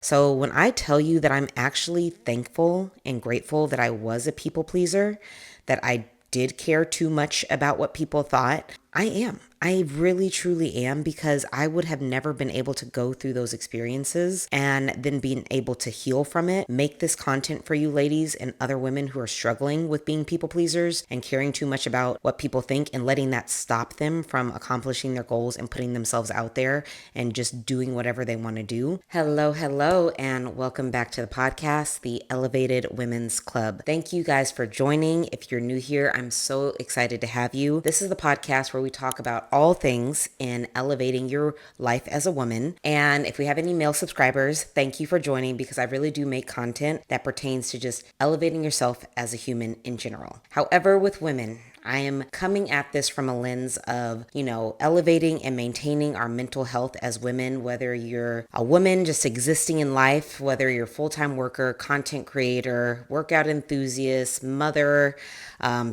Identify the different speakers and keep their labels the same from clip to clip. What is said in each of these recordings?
Speaker 1: So, when I tell you that I'm actually thankful and grateful that I was a people pleaser, that I did care too much about what people thought, I am. I really truly am, because I would have never been able to go through those experiences and then being able to heal from it, make this content for you ladies and other women who are struggling with being people pleasers and caring too much about what people think and letting that stop them from accomplishing their goals and putting themselves out there and just doing whatever they want to do. Hello, and welcome back to the podcast, the Elevated Women's Club. Thank you guys for joining. If you're new here, I'm so excited to have you. This is the podcast where we talk about all things in elevating your life as a woman. And if we have any male subscribers, thank you for joining, because I really do make content that pertains to just elevating yourself as a human in general. However, with women, I am coming at this from a lens of, elevating and maintaining our mental health as women, whether you're a woman just existing in life, whether you're a full-time worker, content creator, workout enthusiast, mother,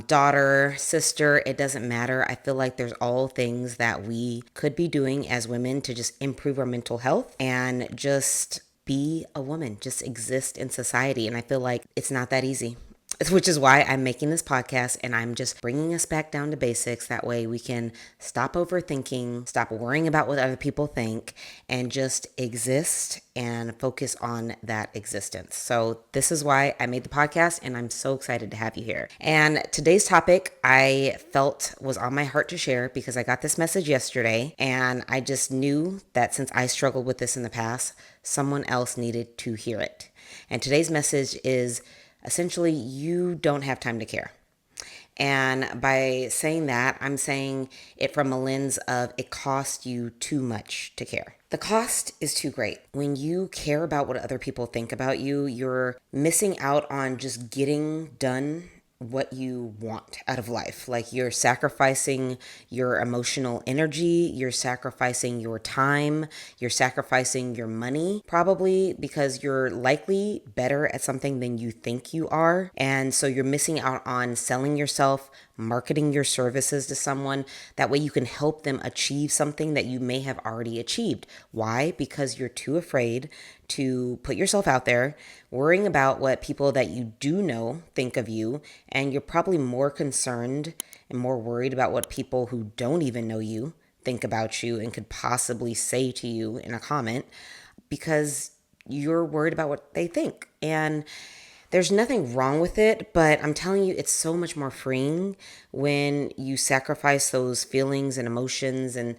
Speaker 1: daughter, sister, it doesn't matter. I feel like there's all things that we could be doing as women to just improve our mental health and just be a woman, just exist in society. And I feel like it's not that easy, which is why I'm making this podcast, and I'm just bringing us back down to basics. That way we can stop overthinking, stop worrying about what other people think, and just exist and focus on that existence. So this is why I made the podcast, and I'm so excited to have you here. And today's topic I felt was on my heart to share, because I got this message yesterday, and I just knew that since I struggled with this in the past, someone else needed to hear it. And today's message is, essentially, you don't have time to care. And by saying that, I'm saying it from a lens of it costs you too much to care. The cost is too great. When you care about what other people think about you, you're missing out on just getting done what you want out of life. Like, you're sacrificing your emotional energy, you're sacrificing your time, you're sacrificing your money, probably because you're likely better at something than you think you are. And so you're missing out on selling yourself, marketing your services to someone. That way you can help them achieve something that you may have already achieved. Why? Because you're too afraid to put yourself out there, worrying about what people that you do know think of you, and you're probably more concerned and more worried about what people who don't even know you think about you and could possibly say to you in a comment, because you're worried about what they think. And there's nothing wrong with it, but I'm telling you, it's so much more freeing when you sacrifice those feelings and emotions and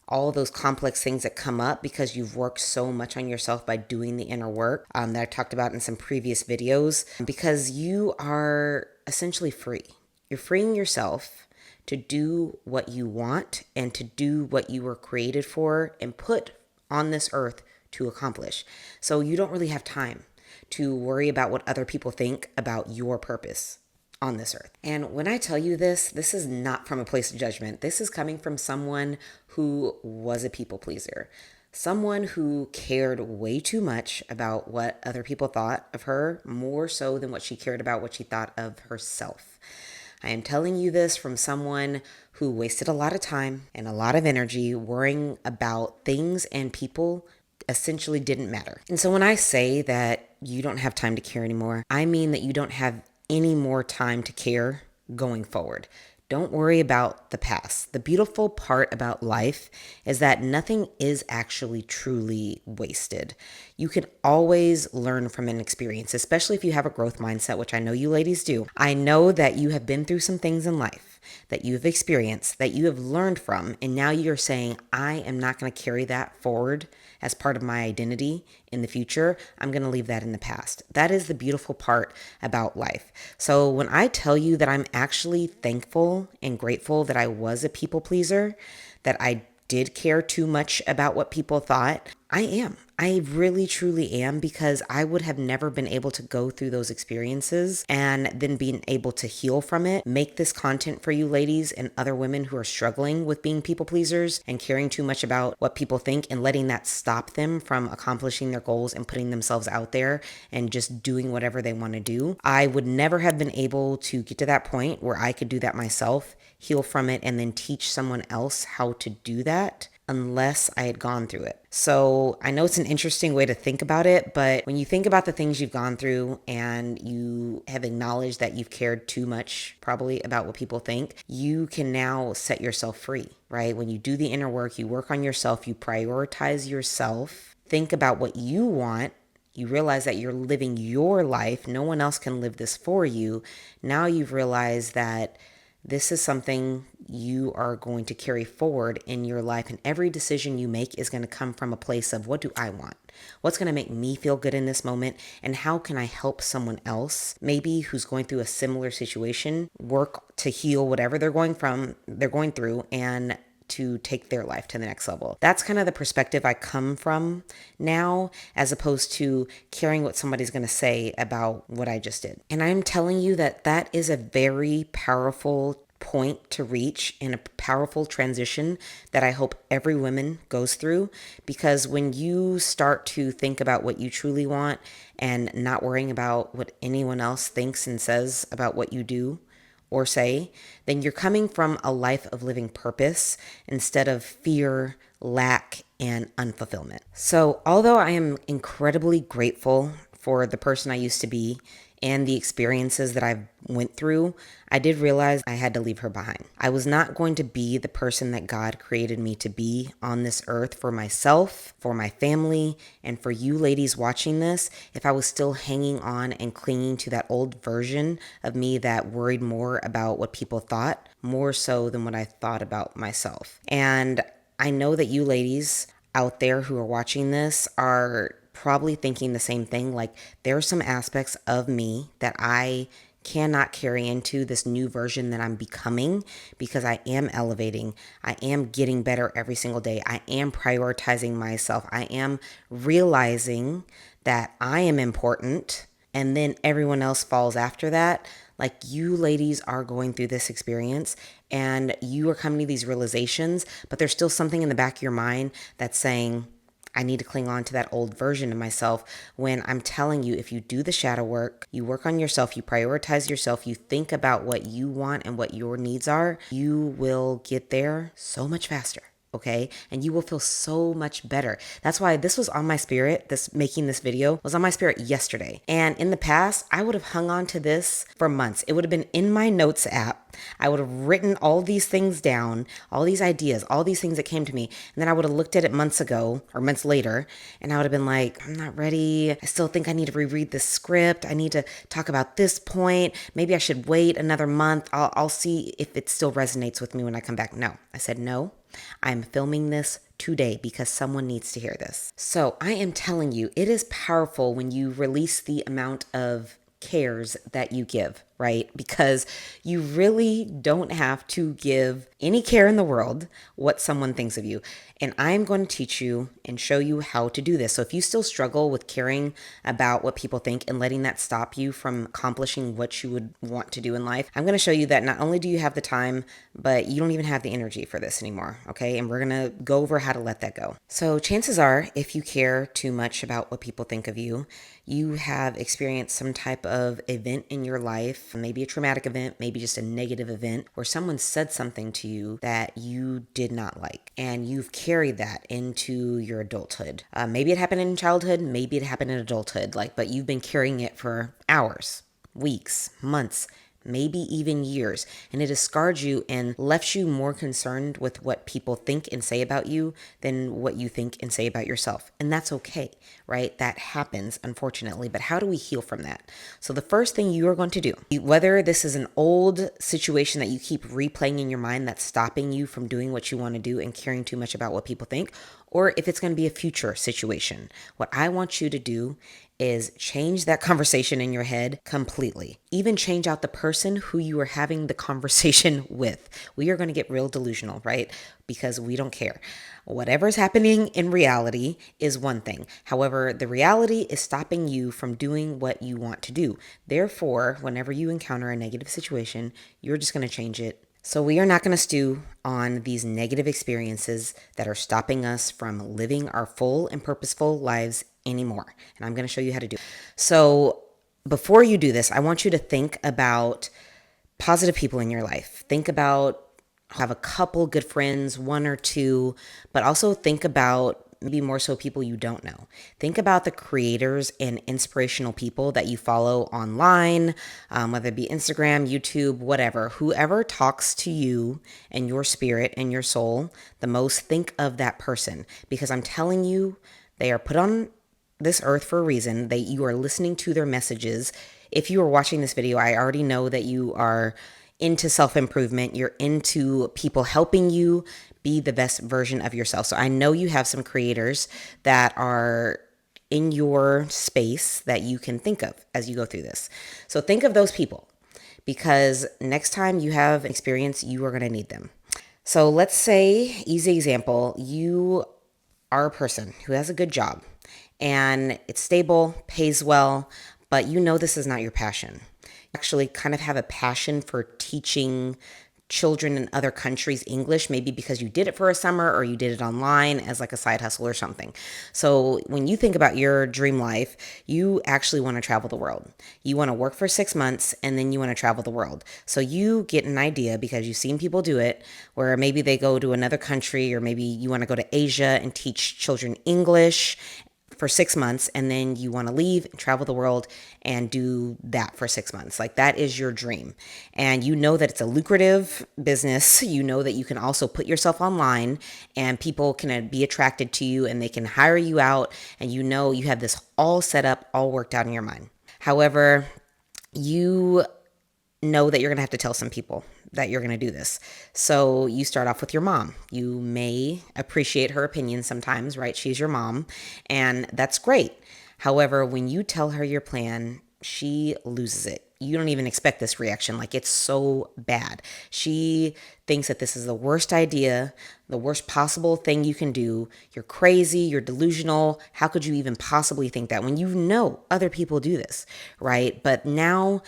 Speaker 1: all those complex things that come up, because you've worked so much on yourself by doing the inner work that I talked about in some previous videos, because you are essentially free. You're freeing yourself to do what you want and to do what you were created for and put on this earth to accomplish. So you don't really have time to worry about what other people think about your purpose on this earth. And when I tell you this is not from a place of judgment. This is coming from someone who was a people pleaser, someone who cared way too much about what other people thought of her, more so than what she cared about what she thought of herself. I am telling you this from someone who wasted a lot of time and a lot of energy worrying about things and people essentially didn't matter. And so when I say that you don't have time to care anymore, I mean that you don't have any more time to care going forward. Don't worry about the past. The beautiful part about life is that nothing is actually truly wasted. You can always learn from an experience, especially if you have a growth mindset, which I know you ladies do. I know that you have been through some things in life that you've experienced, that you have learned from, and now you're saying, I am not going to carry that forward as part of my identity in the future. I'm going to leave that in the past. That is the beautiful part about life. So when I tell you that I'm actually thankful and grateful that I was a people pleaser, that I did care too much about what people thought, I am. I really, truly am, because I would have never been able to go through those experiences and then being able to heal from it, make this content for you ladies and other women who are struggling with being people pleasers and caring too much about what people think and letting that stop them from accomplishing their goals and putting themselves out there and just doing whatever they want to do. I would never have been able to get to that point where I could do that myself, heal from it, and then teach someone else how to do that unless I had gone through it. So I know it's an interesting way to think about it, but when you think about the things you've gone through and you have acknowledged that you've cared too much probably about what people think, you can now set yourself free, right? When you do the inner work, you work on yourself, you prioritize yourself, think about what you want. You realize that you're living your life. No one else can live this for you. Now you've realized that this is something you are going to carry forward in your life. And every decision you make is going to come from a place of, what do I want? What's going to make me feel good in this moment? And how can I help someone else, maybe who's going through a similar situation, work to heal whatever they're going through, and to take their life to the next level. That's kind of the perspective I come from now, as opposed to caring what somebody's going to say about what I just did. And I'm telling you that that is a very powerful point to reach and a powerful transition that I hope every woman goes through, because when you start to think about what you truly want and not worrying about what anyone else thinks and says about what you do or say, then you're coming from a life of living purpose instead of fear, lack, and unfulfillment. So although I am incredibly grateful for the person I used to be and the experiences that I've went through, I did realize I had to leave her behind. I was not going to be the person that God created me to be on this earth for myself, for my family, and for you ladies watching this, if I was still hanging on and clinging to that old version of me that worried more about what people thought, more so than what I thought about myself. And I know that you ladies out there who are watching this are probably thinking the same thing. Like, there are some aspects of me that I cannot carry into this new version that I'm becoming, because I am elevating. I am getting better every single day. I am prioritizing myself. I am realizing that I am important, and then everyone else falls after that. Like, you ladies are going through this experience and you are coming to these realizations, but there's still something in the back of your mind that's saying, I need to cling on to that old version of myself, when I'm telling you, if you do the shadow work, you work on yourself, you prioritize yourself, you think about what you want and what your needs are, you will get there so much faster. Okay. And you will feel so much better. That's why this was on my spirit. Making this video was on my spirit yesterday. And in the past, I would have hung on to this for months. It would have been in my notes app. I would have written all these things down, all these ideas, all these things that came to me. And then I would have looked at it months ago or months later, and I would have been like, I'm not ready. I still think I need to reread this script. I need to talk about this point. Maybe I should wait another month. I'll see if it still resonates with me when I come back. No, I said, no, I'm filming this today because someone needs to hear this. So I am telling you, it is powerful when you release the amount of cares that you give, right? Because you really don't have to give any care in the world what someone thinks of you. And I'm going to teach you and show you how to do this. So if you still struggle with caring about what people think and letting that stop you from accomplishing what you would want to do in life, I'm going to show you that not only do you have the time, but you don't even have the energy for this anymore, okay? And we're going to go over how to let that go. So chances are, if you care too much about what people think of you, you have experienced some type of event in your life, maybe a traumatic event, maybe just a negative event, where someone said something to you that you did not like, and you've carried that into your adulthood. Maybe it happened in childhood, maybe it happened in adulthood, but you've been carrying it for hours, weeks, months, maybe even years, and it has scarred you and left you more concerned with what people think and say about you than what you think and say about yourself. And that's okay, right? That happens, unfortunately, but how do we heal from that? So the first thing you are going to do, whether this is an old situation that you keep replaying in your mind that's stopping you from doing what you want to do and caring too much about what people think, or if it's going to be a future situation, what I want you to do is change that conversation in your head completely. Even change out the person who you are having the conversation with. We are going to get real delusional, right? Because we don't care. Whatever's happening in reality is one thing. However, the reality is stopping you from doing what you want to do. Therefore, whenever you encounter a negative situation, you're just going to change it. So we are not going to stew on these negative experiences that are stopping us from living our full and purposeful lives anymore. And I'm going to show you how to do it. So before you do this, I want you to think about positive people in your life. Think about have a couple good friends, one or two, but also think about maybe more so people you don't know. Think about the creators and inspirational people that you follow online, whether it be Instagram, YouTube, whatever. Whoever talks to you and your spirit and your soul the most, think of that person, because I'm telling you, they are put on this earth for a reason. You are listening to their messages. If you are watching this video, I already know that you are into self-improvement. You're into people helping you be the best version of yourself. So I know you have some creators that are in your space that you can think of as you go through this. So think of those people, because next time you have an experience, you are going to need them. So let's say, easy example, you are a person who has a good job and it's stable, pays well, but you know this is not your passion. Actually kind of have a passion for teaching children in other countries English, maybe because you did it for a summer or you did it online as like a side hustle or something. So when you think about your dream life, you actually want to travel the world. You want to work for 6 months and then you want to travel the world. So you get an idea because you've seen people do it, where maybe they go to another country, or maybe you want to go to Asia and teach children English for 6 months, and then you want to leave and travel the world and do that for 6 months. Like, that is your dream. And you know that it's a lucrative business. You know that you can also put yourself online and people can be attracted to you and they can hire you out. And you know you have this all set up, all worked out in your mind. However, you know that you're going to have to tell some people that you're going to do this. So you start off with your mom. You may appreciate her opinion sometimes, right? She's your mom, and that's great. However, when you tell her your plan, she loses it. You don't even expect this reaction. Like, it's so bad. She thinks that this is the worst idea, the worst possible thing you can do. You're crazy. You're delusional. How could you even possibly think that when you know other people do this, right? But now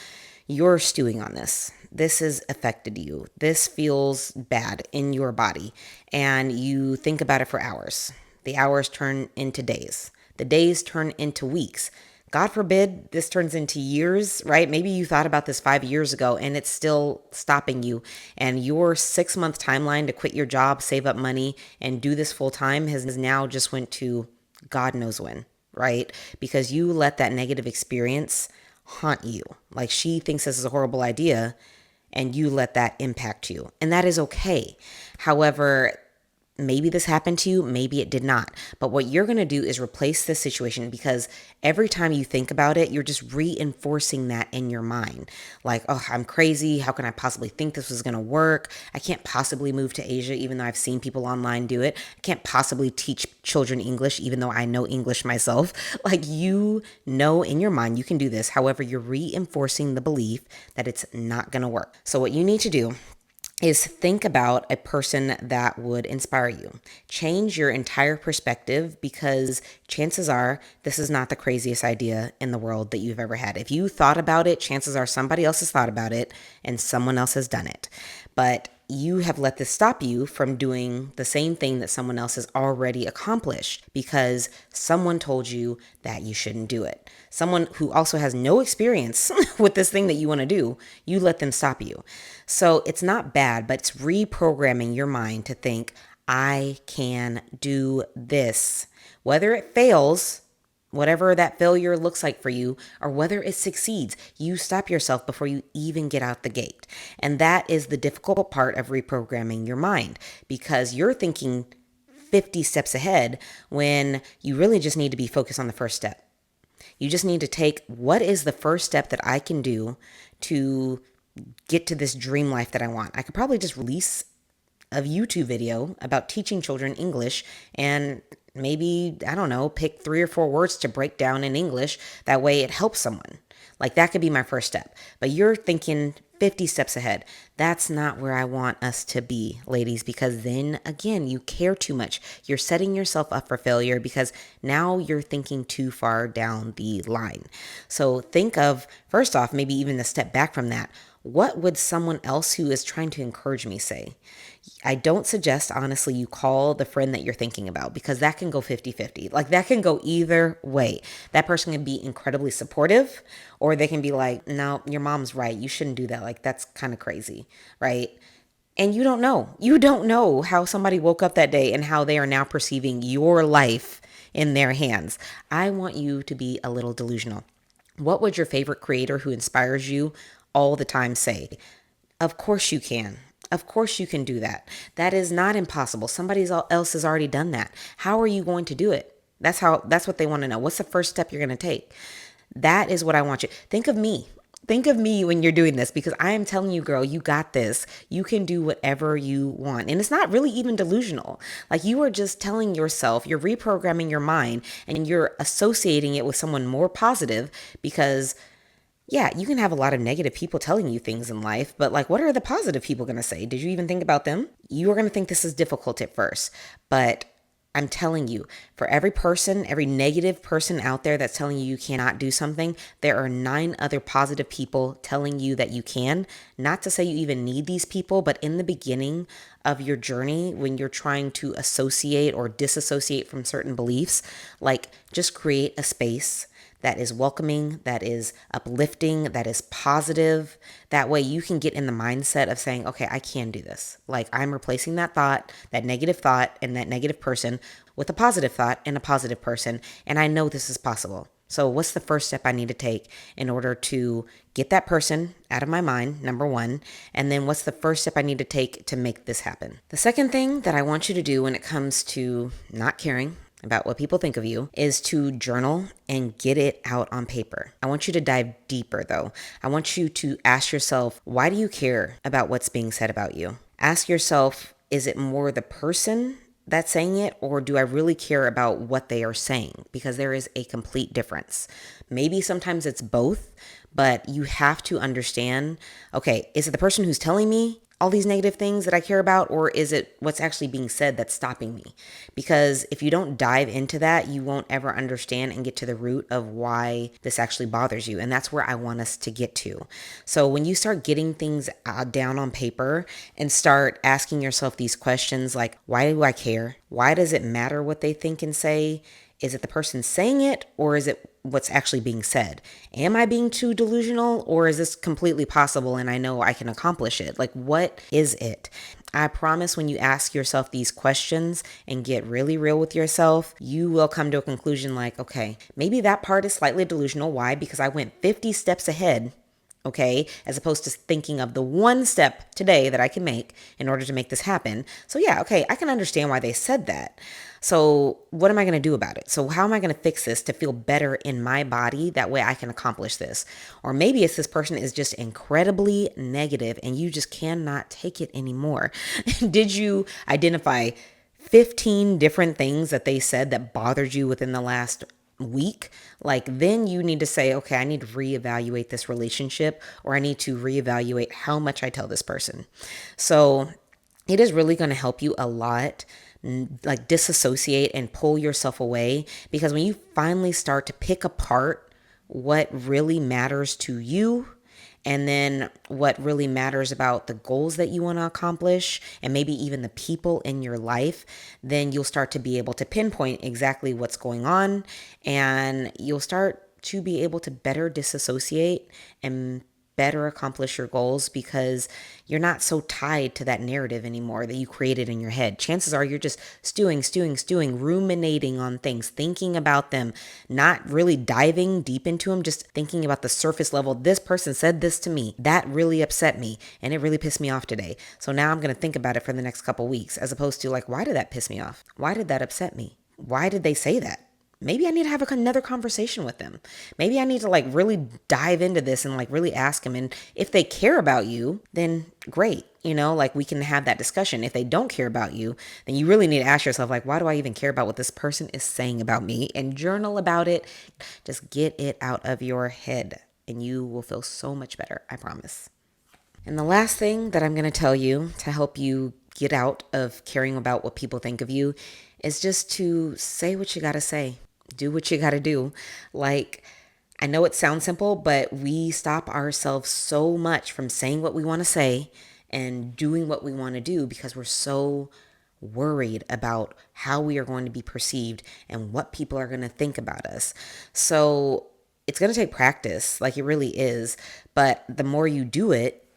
Speaker 1: you're stewing on this. This has affected you. This feels bad in your body. And you think about it for hours. The hours turn into days. The days turn into weeks. God forbid this turns into years, right? Maybe you thought about this 5 years ago and it's still stopping you. And your 6 month timeline to quit your job, save up money, and do this full time has now just went to God knows when, right? Because you let that negative experience haunt you. Like, she thinks this is a horrible idea and you let that impact you. And that is okay. However, maybe this happened to you, maybe it did not. But what you're going to do is replace this situation, because every time you think about it, you're just reinforcing that in your mind. Like, oh, I'm crazy. How can I possibly think this was going to work? I can't possibly move to Asia, even though I've seen people online do it. I can't possibly teach children English, even though I know English myself. Like, you know in your mind you can do this. However, you're reinforcing the belief that it's not going to work. So what you need to do is think about a person that would inspire you. Change your entire perspective, because chances are this is not the craziest idea in the world that you've ever had. If you thought about it, chances are somebody else has thought about it and someone else has done it. But you have let this stop you from doing the same thing that someone else has already accomplished, because someone told you that you shouldn't do it. Someone who also has no experience with this thing that you want to do, you let them stop you. So it's not bad, but it's reprogramming your mind to think, I can do this. Whether it fails, whatever that failure looks like for you, or whether it succeeds, you stop yourself before you even get out the gate. And that is the difficult part of reprogramming your mind, because you're thinking 50 steps ahead when you really just need to be focused on the first step. You just need to take, what is the first step that I can do to get to this dream life that I want? I could probably just release a YouTube video about teaching children English and maybe, I don't know, pick 3 or 4 words to break down in English. That way it helps someone. Like, that could be my first step. But you're thinking 50 steps ahead. That's not where I want us to be, ladies, because then again, you care too much. You're setting yourself up for failure because now you're thinking too far down the line. So think of, first off, maybe even a step back from that. What would someone else who is trying to encourage me say? I don't suggest, honestly, you call the friend that you're thinking about, because that can go 50-50. Like, that can go either way. That person can be incredibly supportive, or they can be like, no, your mom's right. You shouldn't do that. Like, that's kind of crazy, right? And you don't know. You don't know how somebody woke up that day and how they are now perceiving your life in their hands. I want you to be a little delusional. What would your favorite creator who inspires you all the time say? Of course you can. Of course you can do that. That is not impossible. Somebody else has already done that. How are you going to do it? That's what they want to know. What's the first step you're going to take? That is what I want you. Think of me. Think of me when you're doing this, because I am telling you, girl, you got this. You can do whatever you want. And it's not really even delusional. Like, you are just telling yourself, you're reprogramming your mind and you're associating it with someone more positive, because yeah, you can have a lot of negative people telling you things in life, but like, what are the positive people going to say? Did you even think about them? You are going to think this is difficult at first, but I'm telling you, for every person, every negative person out there that's telling you you cannot do something, there are 9 other positive people telling you that you can. Not to say you even need these people, but in the beginning of your journey, when you're trying to associate or disassociate from certain beliefs, like, just create a space that is welcoming, that is uplifting, that is positive. That way you can get in the mindset of saying, okay, I can do this. Like, I'm replacing that thought, that negative thought and that negative person with a positive thought and a positive person. And I know this is possible. So what's the first step I need to take in order to get that person out of my mind, number one? And then what's the first step I need to take to make this happen? The second thing that I want you to do when it comes to not caring about what people think of you is to journal and get it out on paper. I want you to dive deeper though. I want you to ask yourself, why do you care about what's being said about you? Ask yourself, is it more the person that's saying it, or do I really care about what they are saying? Because there is a complete difference. Maybe sometimes it's both, but you have to understand, okay, is it the person who's telling me all these negative things that I care about, or is it what's actually being said that's stopping me? Because if you don't dive into that, you won't ever understand and get to the root of why this actually bothers you. And that's where I want us to get to. So when you start getting things down on paper and start asking yourself these questions like, why do I care? Why does it matter what they think and say? Is it the person saying it, or is it what's actually being said? Am I being too delusional, or is this completely possible and I know I can accomplish it? Like, what is it? I promise when you ask yourself these questions and get really real with yourself, you will come to a conclusion like, okay, maybe that part is slightly delusional. Why? Because I went 50 steps ahead, okay, as opposed to thinking of the one step today that I can make in order to make this happen. So yeah, okay, I can understand why they said that. So what am I going to do about it? So how am I going to fix this to feel better in my body? That way I can accomplish this. Or maybe it's this person is just incredibly negative and you just cannot take it anymore. Did you identify 15 different things that they said that bothered you within the last week? Like, then you need to say, okay, I need to reevaluate this relationship, or I need to reevaluate how much I tell this person. So it is really going to help you a lot, like, disassociate and pull yourself away, because when you finally start to pick apart what really matters to you, and then what really matters about the goals that you want to accomplish, and maybe even the people in your life, then you'll start to be able to pinpoint exactly what's going on, and you'll start to be able to better disassociate and better accomplish your goals, because you're not so tied to that narrative anymore that you created in your head. Chances are you're just stewing, ruminating on things, thinking about them, not really diving deep into them, just thinking about the surface level. This person said this to me. That really upset me and it really pissed me off today. So now I'm going to think about it for the next couple weeks, as opposed to like, why did that piss me off? Why did that upset me? Why did they say that? Maybe I need to have another conversation with them. Maybe I need to like really dive into this and like really ask them. And if they care about you, then great. You know, like, we can have that discussion. If they don't care about you, then you really need to ask yourself, like, why do I even care about what this person is saying about me? And journal about it. Just get it out of your head and you will feel so much better. I promise. And the last thing that I'm going to tell you to help you get out of caring about what people think of you is just to say what you got to say. Do what you got to do. Like, I know it sounds simple, but we stop ourselves so much from saying what we want to say and doing what we want to do because we're so worried about how we are going to be perceived and what people are going to think about us. So it's going to take practice, like it really is. But the more you do it,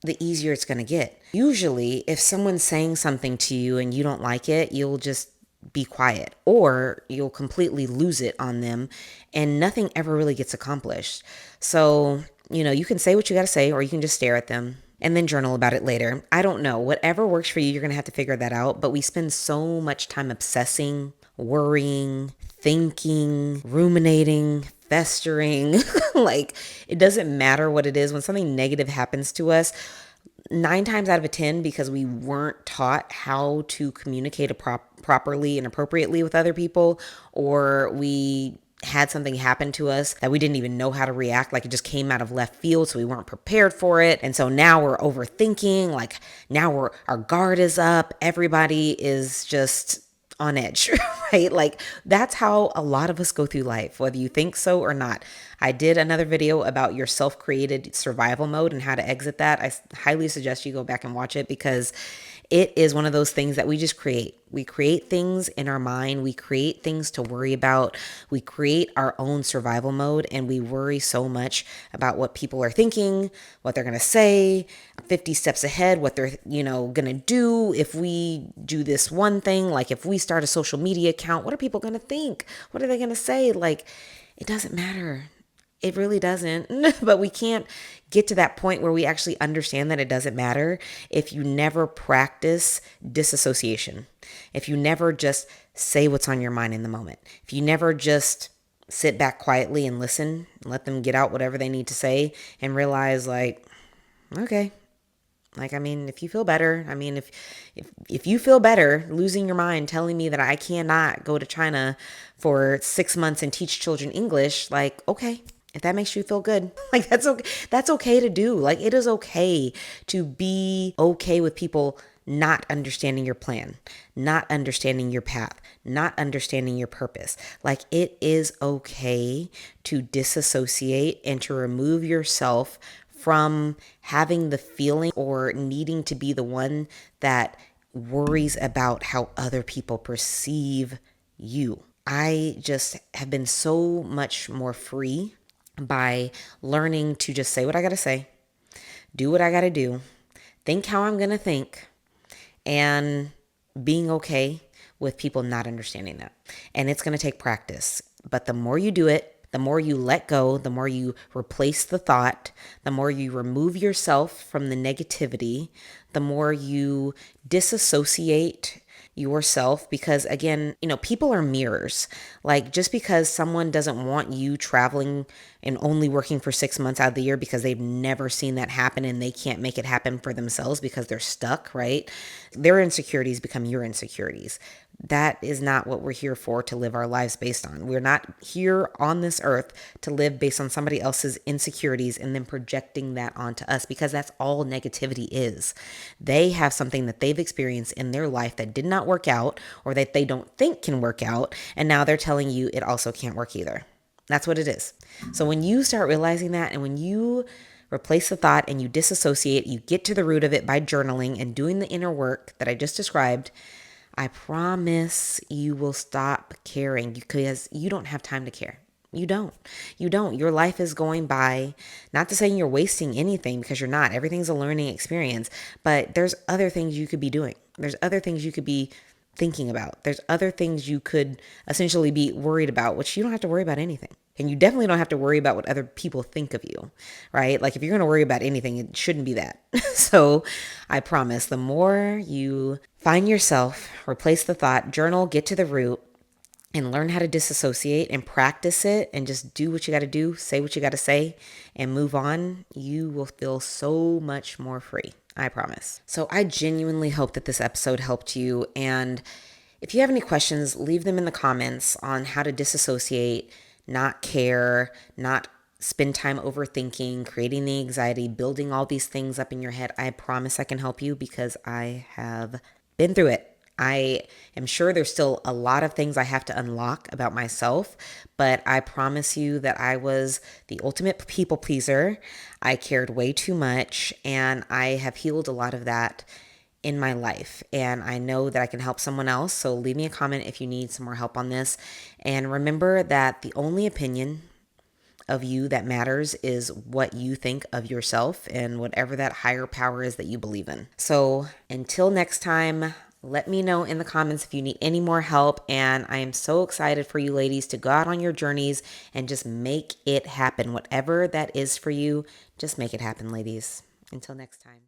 Speaker 1: the easier it's going to get. Usually, if someone's saying something to you and you don't like it, you'll just be quiet, or you'll completely lose it on them and nothing ever really gets accomplished. So, you can say what you got to say, or you can just stare at them and then journal about it later. I don't know. Whatever works for you, you're going to have to figure that out. But we spend so much time obsessing, worrying, thinking, ruminating, festering. Like, it doesn't matter what it is. When something negative happens to us, 9 times out of 10, because we weren't taught how to communicate properly and appropriately with other people, or we had something happen to us that we didn't even know how to react, like it just came out of left field, so we weren't prepared for it. And so now we're overthinking, like now our guard is up, everybody is just on edge, right? Like that's how a lot of us go through life, whether you think so or not. I did another video about your self-created survival mode and how to exit that. I highly suggest you go back and watch it, because it is one of those things that we just create. We create things in our mind. We create things to worry about. We create our own survival mode, and we worry so much about what people are thinking, what they're going to say, 50 steps ahead, what they're, going to do if we do this one thing. Like if we start a social media account, what are people going to think? What are they going to say? Like, it doesn't matter. It really doesn't. But we can't get to that point where we actually understand that it doesn't matter if you never practice disassociation. If you never just say what's on your mind in the moment. If you never just sit back quietly and listen, and let them get out whatever they need to say, and realize like, okay, like, I mean, if you feel better, I mean, if you feel better losing your mind, telling me that I cannot go to China for 6 months and teach children English, like, okay, if that makes you feel good, like that's okay. That's okay to do. Like it is okay to be okay with people not understanding your plan, not understanding your path, not understanding your purpose. Like it is okay to disassociate and to remove yourself from having the feeling or needing to be the one that worries about how other people perceive you. I just have been so much more free by learning to just say what I got to say, do what I got to do, think how I'm going to think, and being okay with people not understanding that. And it's going to take practice. But the more you do it, the more you let go, the more you replace the thought, the more you remove yourself from the negativity, the more you disassociate yourself. Because again, people are mirrors. Like just because someone doesn't want you traveling and only working for 6 months out of the year because they've never seen that happen and they can't make it happen for themselves because they're stuck, right? Their insecurities become your insecurities. That is not what we're here for, to live our lives based on. We're not here on this earth to live based on somebody else's insecurities and then projecting that onto us, because that's all negativity is. They have something that they've experienced in their life that did not work out, or that they don't think can work out, and now they're telling you it also can't work either. That's what it is. So when you start realizing that, and when you replace the thought and you disassociate, you get to the root of it by journaling and doing the inner work that I just described, I promise you will stop caring, because you don't have time to care. You don't. Your life is going by. Not to say you're wasting anything, because you're not. Everything's a learning experience. But there's other things you could be doing. There's other things you could be thinking about. There's other things you could essentially be worried about, which you don't have to worry about anything. And you definitely don't have to worry about what other people think of you, right? Like if you're going to worry about anything, it shouldn't be that. So I promise, the more you find yourself, replace the thought, journal, get to the root, and learn how to disassociate and practice it, and just do what you got to do, say what you got to say, and move on, you will feel so much more free. I promise. So I genuinely hope that this episode helped you. And if you have any questions, leave them in the comments on how to disassociate, not care, not spend time overthinking, creating the anxiety, building all these things up in your head. I promise I can help you, because I have been through it. I am sure there's still a lot of things I have to unlock about myself, but I promise you that I was the ultimate people pleaser. I cared way too much, and I have healed a lot of that in my life, and I know that I can help someone else. So leave me a comment if you need some more help on this. And remember that the only opinion of you that matters is what you think of yourself and whatever that higher power is that you believe in. So until next time, let me know in the comments if you need any more help. And I am so excited for you ladies to go out on your journeys and just make it happen. Whatever that is for you, just make it happen, ladies. Until next time.